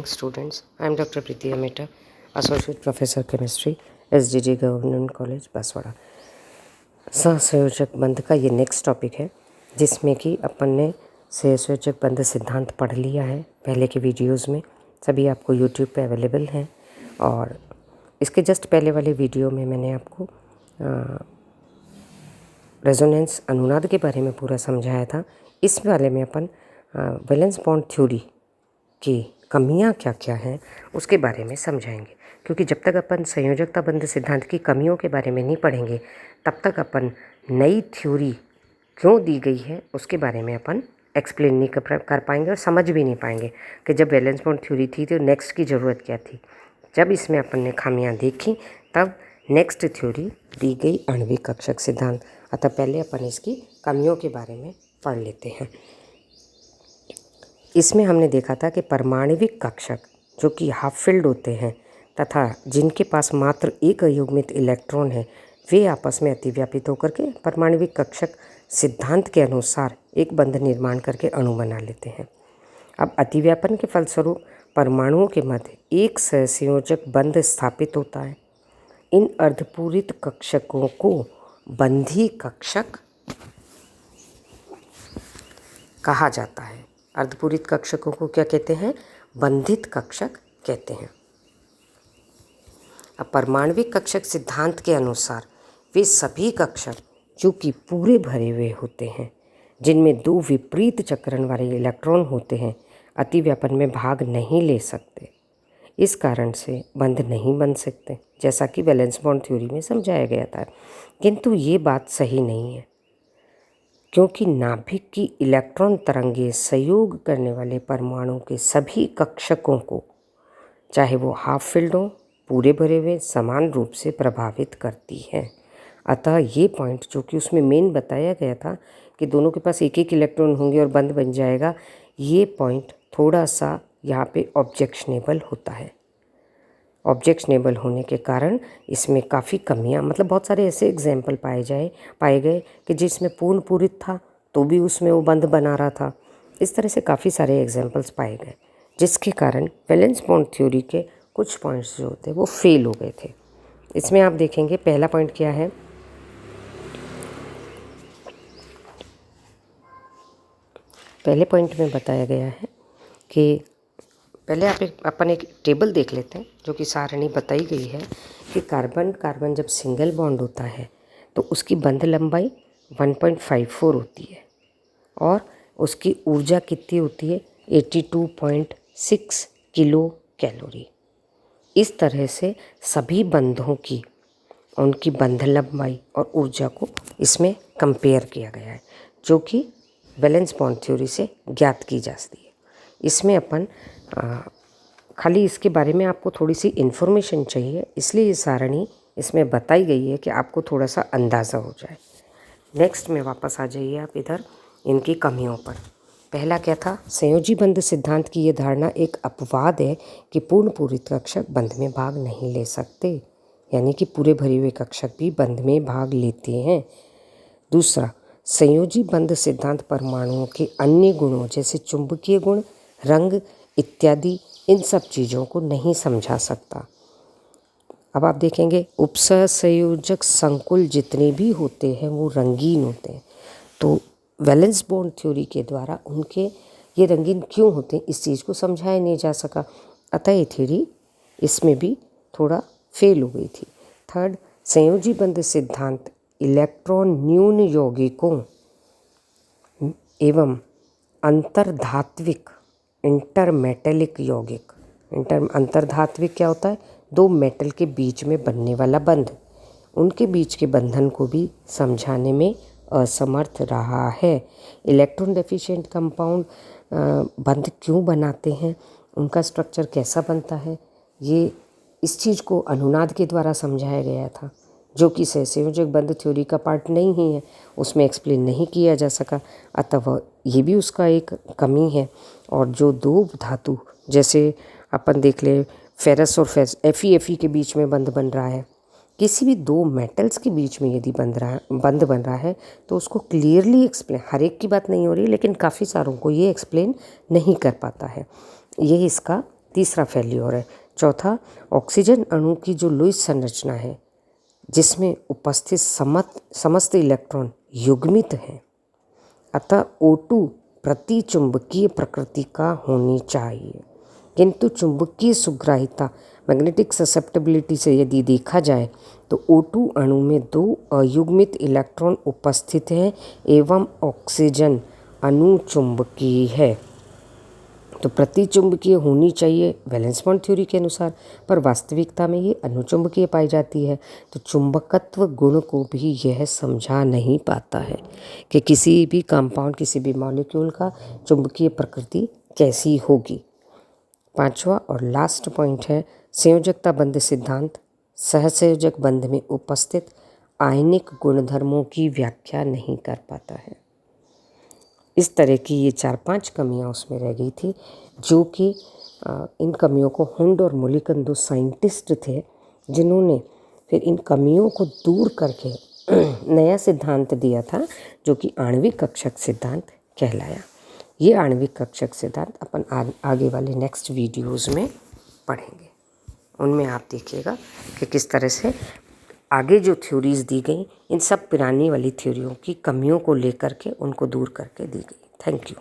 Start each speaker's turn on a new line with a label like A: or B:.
A: morning, students. I am Dr. Preeti Ameta, Associate Professor Chemistry, SDG Government College, Banswara. सहसंयोजक बंध का ये next topic है, जिसमें कि अपन ने सहसंयोजक बंध सिद्धांत पढ़ लिया है पहले के वीडियोस में। सभी आपको यूट्यूब पे अवेलेबल हैं। और इसके जस्ट पहले वाले वीडियो में मैंने आपको रेजोनेंस अनुनाद के बारे में पूरा समझाया था। इस वाले में अपन वैलेंस बॉन्ड थ्योरी की कमियां क्या क्या हैं उसके बारे में समझाएंगे, क्योंकि जब तक अपन संयोजकता बंध सिद्धांत की कमियों के बारे में नहीं पढ़ेंगे तब तक अपन नई थ्योरी क्यों दी गई है उसके बारे में अपन एक्सप्लेन नहीं कर पाएंगे और समझ भी नहीं पाएंगे कि जब वैलेंस बॉन्ड थ्योरी थी तो नेक्स्ट की ज़रूरत क्या थी। जब इसमें अपन ने खामियां देखी तब नेक्स्ट थ्योरी दी गई आणविक कक्षक सिद्धांत। अतः पहले अपन इसकी कमियों के बारे में पढ़ लेते हैं। इसमें हमने देखा था कि परमाणविक कक्षक जो कि हाफ फिल्ड होते हैं तथा जिनके पास मात्र एक अयुग्मित इलेक्ट्रॉन है, वे आपस में अतिव्यापित होकर के परमाणविक कक्षक सिद्धांत के अनुसार एक बंध निर्माण करके अणु बना लेते हैं। अब अतिव्यापन के फलस्वरूप परमाणुओं के मध्य एक सहसंयोजक बंध स्थापित होता है। इन अर्धपूरित कक्षकों को बंधी कक्षक कहा जाता है। अर्धपूरित कक्षकों को क्या कहते हैं? बंधित कक्षक कहते हैं। अब परमाणविक कक्षक सिद्धांत के अनुसार वे सभी कक्षक जो कि पूरे भरे हुए होते हैं, जिनमें दो विपरीत चक्रण वाले इलेक्ट्रॉन होते हैं, अतिव्यापन में भाग नहीं ले सकते। इस कारण से बंध नहीं बन सकते, जैसा कि वैलेंस बॉन्ड थ्योरी में समझाया गया था। किंतु ये बात सही नहीं है, क्योंकि नाभिक की इलेक्ट्रॉन तरंगें संयोग करने वाले परमाणु के सभी कक्षकों को, चाहे वो हाफ फिल्ड हो, पूरे भरे हुए, समान रूप से प्रभावित करती हैं। अतः ये पॉइंट जो कि उसमें मेन बताया गया था कि दोनों के पास एक एक इलेक्ट्रॉन होंगे और बंध बन जाएगा, ये पॉइंट थोड़ा सा यहाँ पे ऑब्जेक्शनेबल होता है। ऑब्जेक्शनेबल होने के कारण इसमें काफ़ी कमियां, मतलब बहुत सारे ऐसे एग्जाम्पल पाए गए कि जिसमें पूर्ण पूरित था तो भी उसमें वो बंध बना रहा था। इस तरह से काफ़ी सारे एग्जाम्पल्स पाए गए, जिसके कारण वैलेंस बॉन्ड थ्योरी के कुछ पॉइंट्स जो होते हैं वो फेल हो गए थे। इसमें आप देखेंगे पहला पॉइंट क्या है। पहले पॉइंट में बताया गया है कि पहले अपन एक टेबल देख लेते हैं जो कि सारणी बताई गई है कि कार्बन कार्बन जब सिंगल बॉन्ड होता है तो उसकी बंध लंबाई 1.54 होती है और उसकी ऊर्जा कितनी होती है? 82.6 किलो कैलोरी। इस तरह से सभी बंधों की उनकी बंध लंबाई और ऊर्जा को इसमें कंपेयर किया गया है, जो कि वैलेंस बॉन्ड थ्योरी से ज्ञात की जा सकती है। इसमें अपन खाली इसके बारे में आपको थोड़ी सी इन्फॉर्मेशन चाहिए, इसलिए ये सारणी इसमें बताई गई है कि आपको थोड़ा सा अंदाज़ा हो जाए। नेक्स्ट में वापस आ जाइए आप इधर इनकी कमियों पर। पहला क्या था? संयोजी बंध सिद्धांत की ये धारणा एक अपवाद है कि पूर्ण पूरित कक्षक बंध में भाग नहीं ले सकते, यानी कि पूरे भरे हुए कक्षक भी बंध में भाग लेते हैं। दूसरा, संयोजी बंध सिद्धांत परमाणुओं के अन्य गुणों जैसे चुंबकीय गुण, रंग इत्यादि इन सब चीज़ों को नहीं समझा सकता। अब आप देखेंगे उपसहसंयोजक संकुल जितने भी होते हैं वो रंगीन होते हैं, तो वैलेंस बॉन्ड थ्योरी के द्वारा उनके ये रंगीन क्यों होते हैं इस चीज़ को समझाया नहीं जा सका। अतः ये थ्योरी इसमें भी थोड़ा फेल हो गई थी। थर्ड, संयोजी बंध सिद्धांत इलेक्ट्रॉन न्यून यौगिकों एवं अंतर्धात्विक इंटरमेटेलिक यौगिक, अंतर्धात्विक क्या होता है? दो मेटल के बीच में बनने वाला बंध, उनके बीच के बंधन को भी समझाने में असमर्थ रहा है। इलेक्ट्रॉन डेफिशिएंट कंपाउंड बंध क्यों बनाते हैं, उनका स्ट्रक्चर कैसा बनता है, ये इस चीज़ को अनुनाद के द्वारा समझाया गया था, जो कि सहसंयोजक बंध थ्योरी का पार्ट नहीं ही है, उसमें एक्सप्लेन नहीं किया जा सका। अतः ये भी उसका एक कमी है। और जो दो धातु जैसे अपन देख ले फेरस और Fe के बीच में बंध बन रहा है, किसी भी दो मेटल्स के बीच में यदि बंध बन रहा है तो उसको क्लियरली एक्सप्लेन, हर एक की बात नहीं हो रही लेकिन काफ़ी सारों को ये एक्सप्लेन नहीं कर पाता है। ये इसका तीसरा फेल्योर है। चौथा, ऑक्सीजन अणु की जो लुईस संरचना है जिसमें उपस्थित समस्त इलेक्ट्रॉन युग्मित हैं, अतः O2 प्रतिचुंबकीय प्रकृति का होनी चाहिए। किंतु चुंबकीय सुग्राहिता मैग्नेटिक ससेप्टेबिलिटी से यदि देखा जाए तो O2 अणु में 2 अयुग्मित इलेक्ट्रॉन उपस्थित हैं एवं ऑक्सीजन अणु चुंबकीय है, तो प्रतिचुंबकीय होनी चाहिए वैलेंस बॉन्ड थ्योरी के अनुसार, पर वास्तविकता में ये अनुचुंबकीय पाई जाती है। तो चुंबकत्व गुण को भी यह समझा नहीं पाता है कि किसी भी कंपाउंड, किसी भी मॉलिक्यूल का चुंबकीय प्रकृति कैसी होगी। पांचवा और लास्ट पॉइंट है संयोजकता बंध सिद्धांत। सहसंयोजक बंध में उपस्थित आयनिक गुणधर्मों की व्याख्या नहीं कर पाता है। इस तरह की ये 4-5 कमियां उसमें रह गई थी, जो कि इन कमियों को हुंड और मुलिकन 2 साइंटिस्ट थे जिन्होंने फिर इन कमियों को दूर करके नया सिद्धांत दिया था, जो कि आणविक कक्षक सिद्धांत कहलाया। ये आणविक कक्षक सिद्धांत अपन आगे वाले नेक्स्ट वीडियोस में पढ़ेंगे। उनमें आप देखिएगा कि किस तरह से आगे जो थ्योरीज दी गई, इन सब पुरानी वाली थ्योरियों की कमियों को लेकर के उनको दूर करके दी गई। Thank you.